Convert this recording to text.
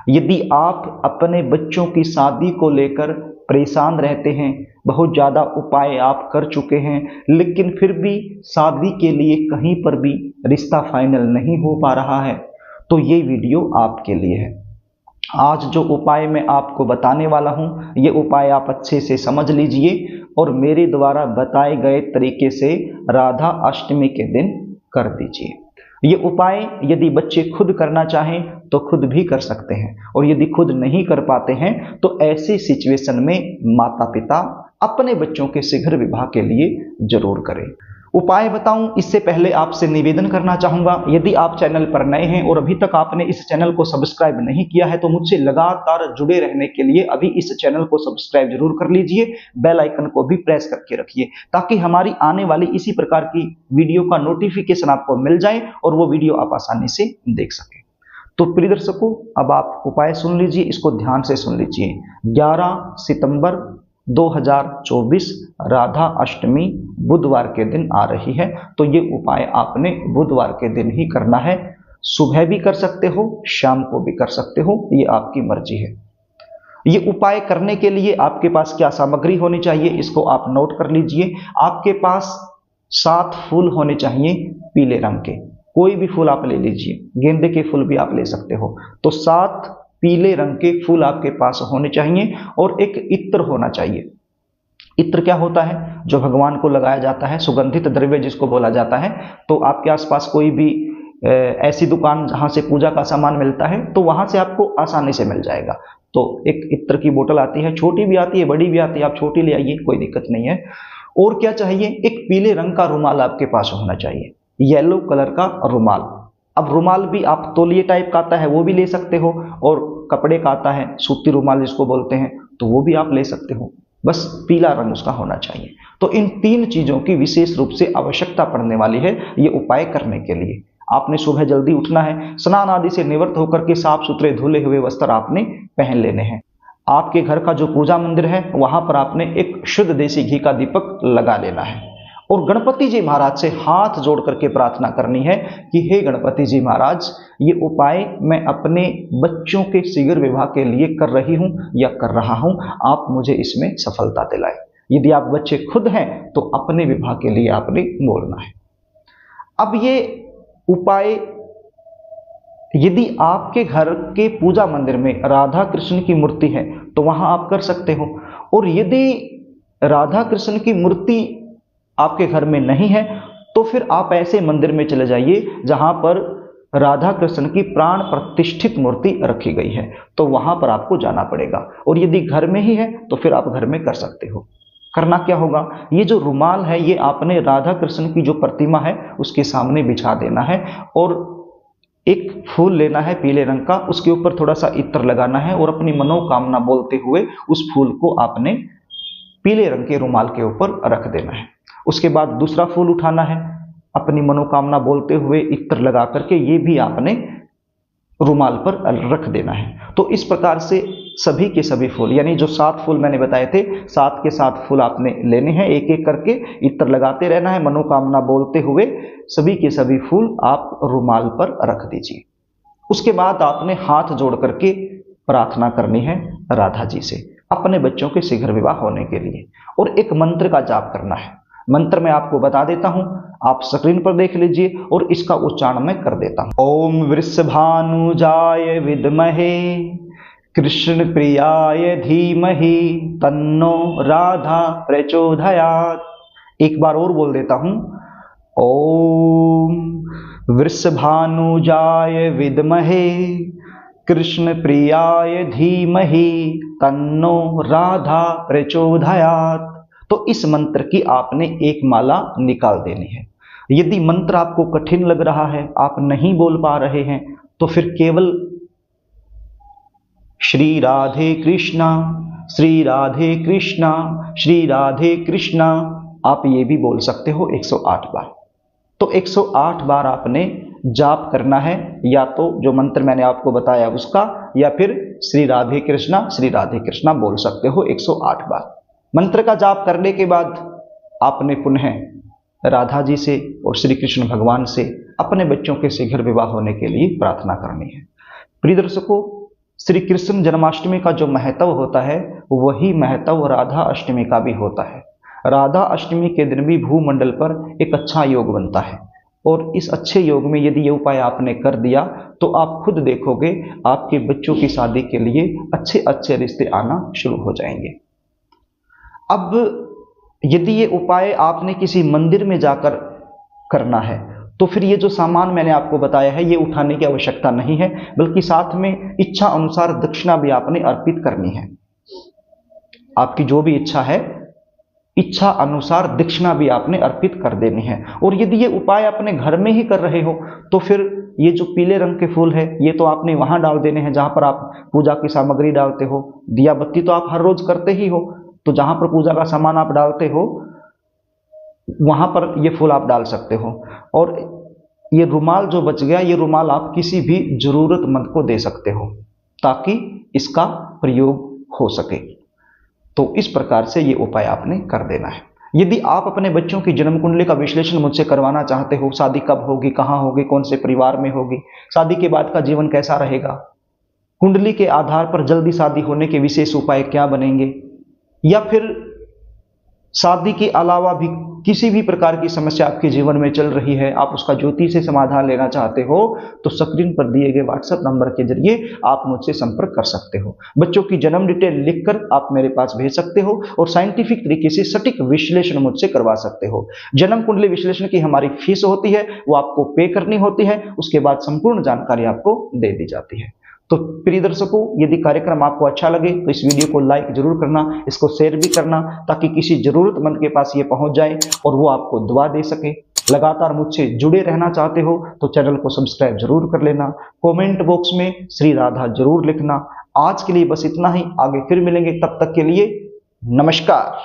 यदि आप अपने बच्चों की शादी को लेकर परेशान रहते हैं, बहुत ज़्यादा उपाय आप कर चुके हैं, लेकिन फिर भी शादी के लिए कहीं पर भी रिश्ता फाइनल नहीं हो पा रहा है, तो ये वीडियो आपके लिए है। आज जो उपाय मैं आपको बताने वाला हूँ, ये उपाय आप अच्छे से समझ लीजिए और मेरे द्वारा बताए गए तरीके से राधा अष्टमी के दिन कर दीजिए। ये उपाय यदि बच्चे खुद करना चाहें तो खुद भी कर सकते हैं, और यदि खुद नहीं कर पाते हैं तो ऐसी सिचुएशन में माता पिता अपने बच्चों के शीघ्र विवाह के लिए जरूर करें। उपाय बताऊं इससे पहले आपसे निवेदन करना चाहूंगा, यदि आप चैनल पर नए हैं और अभी तक आपने इस चैनल को सब्सक्राइब नहीं किया है तो मुझसे लगातार जुड़े रहने के लिए अभी इस चैनल को सब्सक्राइब जरूर कर लीजिए, बेल आइकन को भी प्रेस करके रखिए ताकि हमारी आने वाली इसी प्रकार की वीडियो का नोटिफिकेशन आपको मिल जाए और वो वीडियो आप आसानी से देख सकें। तो प्रिय दर्शकों, अब आप उपाय सुन लीजिए, इसको ध्यान से सुन लीजिए। 11 सितंबर 2024 राधा अष्टमी बुधवार के दिन आ रही है, तो ये उपाय आपने बुधवार के दिन ही करना है। सुबह भी कर सकते हो, शाम को भी कर सकते हो, ये आपकी मर्जी है। ये उपाय करने के लिए आपके पास क्या सामग्री होनी चाहिए, इसको आप नोट कर लीजिए। आपके पास 7 फूल होने चाहिए पीले रंग के, कोई भी फूल आप ले लीजिए, गेंदे के फूल भी आप ले सकते हो। तो 7 पीले रंग के फूल आपके पास होने चाहिए और एक इत्र होना चाहिए। इत्र क्या होता है? जो भगवान को लगाया जाता है, सुगंधित द्रव्य जिसको बोला जाता है। तो आपके आसपास कोई भी ऐसी दुकान जहां से पूजा का सामान मिलता है तो वहां से आपको आसानी से मिल जाएगा। तो एक इत्र की बोतल आती है, छोटी भी आती है, बड़ी भी आती है, आप छोटी ले आइए, कोई दिक्कत नहीं है। और क्या चाहिए? एक पीले रंग का रुमाल आपके पास होना चाहिए, येलो कलर का रुमाल। अब रुमाल भी आप तौलिए टाइप का आता है वो भी ले सकते हो, और कपड़े का आता है सूती रुमाल जिसको बोलते हैं, तो वो भी आप ले सकते हो, बस पीला रंग उसका होना चाहिए। तो इन 3 चीजों की विशेष रूप से आवश्यकता पड़ने वाली है ये उपाय करने के लिए। आपने सुबह जल्दी उठना है, स्नान आदि से निवृत्त होकर के साफ सुथरे धुले हुए वस्त्र आपने पहन लेने हैं। आपके घर का जो पूजा मंदिर है वहां पर आपने एक शुद्ध देसी घी का दीपक लगा लेना है और गणपति जी महाराज से हाथ जोड़ करके प्रार्थना करनी है कि हे गणपति जी महाराज, ये उपाय मैं अपने बच्चों के शीघ्र विवाह के लिए कर रही हूं या कर रहा हूं, आप मुझे इसमें सफलता दिलाएं। यदि आप बच्चे खुद हैं तो अपने विवाह के लिए आपने बोलना है। अब ये उपाय यदि आपके घर के पूजा मंदिर में राधा कृष्ण की मूर्ति है तो वहां आप कर सकते हो, और यदि राधा कृष्ण की मूर्ति आपके घर में नहीं है तो फिर आप ऐसे मंदिर में चले जाइए जहां पर राधा कृष्ण की प्राण प्रतिष्ठित मूर्ति रखी गई है, तो वहां पर आपको जाना पड़ेगा। और यदि घर में ही है तो फिर आप घर में कर सकते हो। करना क्या होगा? ये जो रुमाल है ये आपने राधा कृष्ण की जो प्रतिमा है उसके सामने बिछा देना है, और एक फूल लेना है पीले रंग का, उसके ऊपर थोड़ा सा इत्र लगाना है और अपनी मनोकामना बोलते हुए उस फूल को आपने पीले रंग के रुमाल के ऊपर रख देना है। उसके बाद दूसरा फूल उठाना है, अपनी मनोकामना बोलते हुए इत्र लगा करके ये भी आपने रुमाल पर रख देना है। तो इस प्रकार से सभी के सभी फूल, यानी जो 7 फूल मैंने बताए थे, 7 के 7 फूल आपने लेने हैं, एक एक करके इत्र लगाते रहना है, मनोकामना बोलते हुए सभी के सभी फूल आप रुमाल पर रख दीजिए। उसके बाद आपने हाथ जोड़ करके प्रार्थना करनी है राधा जी से अपने बच्चों के शीघ्र विवाह होने के लिए, और एक मंत्र का जाप करना है। मंत्र मैं आपको बता देता हूं, आप स्क्रीन पर देख लीजिए और इसका उच्चारण मैं कर देता हूं। ओम वृषभानुजाय विद्महे कृष्ण प्रियाय धीमहि तन्नो राधा प्रचोदयात्। एक बार और बोल देता हूं। ओम वृषभानुजाय विद्महे कृष्ण प्रियाय धीमहि तन्नो राधा प्रचोदयात्। तो इस मंत्र की आपने एक माला निकाल देनी है। यदि मंत्र आपको कठिन लग रहा है, आप नहीं बोल पा रहे हैं, तो फिर केवल श्री राधे कृष्णा श्री राधे कृष्णा श्री राधे कृष्णा आप ये भी बोल सकते हो 108 बार। तो 108 बार आपने जाप करना है, या तो जो मंत्र मैंने आपको बताया उसका, या फिर श्री राधे कृष्णा बोल सकते हो 108 बार। मंत्र का जाप करने के बाद आपने पुनः राधा जी से और श्री कृष्ण भगवान से अपने बच्चों के शीघ्र विवाह होने के लिए प्रार्थना करनी है। प्रिय दर्शकों, श्री कृष्ण जन्माष्टमी का जो महत्व होता है वही महत्व राधा अष्टमी का भी होता है। राधा अष्टमी के दिन भी भूमंडल पर एक अच्छा योग बनता है और इस अच्छे योग में यदि ये उपाय आपने कर दिया तो आप खुद देखोगे आपके बच्चों की शादी के लिए अच्छे अच्छे रिश्ते आना शुरू हो जाएंगे। अब यदि ये उपाय आपने किसी मंदिर में जाकर करना है तो फिर ये जो सामान मैंने आपको बताया है ये उठाने की आवश्यकता नहीं है, बल्कि साथ में इच्छा अनुसार दक्षिणा भी आपने अर्पित करनी है। आपकी जो भी इच्छा है इच्छा अनुसार दक्षिणा भी आपने अर्पित कर देनी है। और यदि ये उपाय अपने घर में ही कर रहे हो तो फिर ये जो पीले रंग के फूल है ये तो आपने वहां डाल देने हैं जहां पर आप पूजा की सामग्री डालते हो। दिया बत्ती तो आप हर रोज करते ही हो, तो जहां पर पूजा का सामान आप डालते हो वहां पर ये फूल आप डाल सकते हो। और ये रुमाल जो बच गया ये रुमाल आप किसी भी जरूरतमंद को दे सकते हो ताकि इसका प्रयोग हो सके। तो इस प्रकार से ये उपाय आपने कर देना है। यदि आप अपने बच्चों की जन्म कुंडली का विश्लेषण मुझसे करवाना चाहते हो, शादी कब होगी, कहाँ होगी, कौन से परिवार में होगी, शादी के बाद का जीवन कैसा रहेगा, कुंडली के आधार पर जल्दी शादी होने के विशेष उपाय क्या बनेंगे, या फिर शादी के अलावा भी किसी भी प्रकार की समस्या आपके जीवन में चल रही है, आप उसका ज्योतिष से समाधान लेना चाहते हो, तो स्क्रीन पर दिए गए व्हाट्सएप नंबर के जरिए आप मुझसे संपर्क कर सकते हो। बच्चों की जन्म डिटेल लिखकर आप मेरे पास भेज सकते हो और साइंटिफिक तरीके से सटीक विश्लेषण मुझसे करवा सकते हो। जन्म कुंडली विश्लेषण की हमारी फीस होती है, वो आपको पे करनी होती है, उसके बाद संपूर्ण जानकारी आपको दे दी जाती है। तो प्रिय दर्शकों, यदि कार्यक्रम आपको अच्छा लगे तो इस वीडियो को लाइक जरूर करना, इसको शेयर भी करना ताकि किसी जरूरतमंद के पास ये पहुंच जाए और वो आपको दुआ दे सके। लगातार मुझसे जुड़े रहना चाहते हो तो चैनल को सब्सक्राइब जरूर कर लेना। कमेंट बॉक्स में श्री राधा जरूर लिखना। आज के लिए बस इतना ही, आगे फिर मिलेंगे, तब तक के लिए नमस्कार।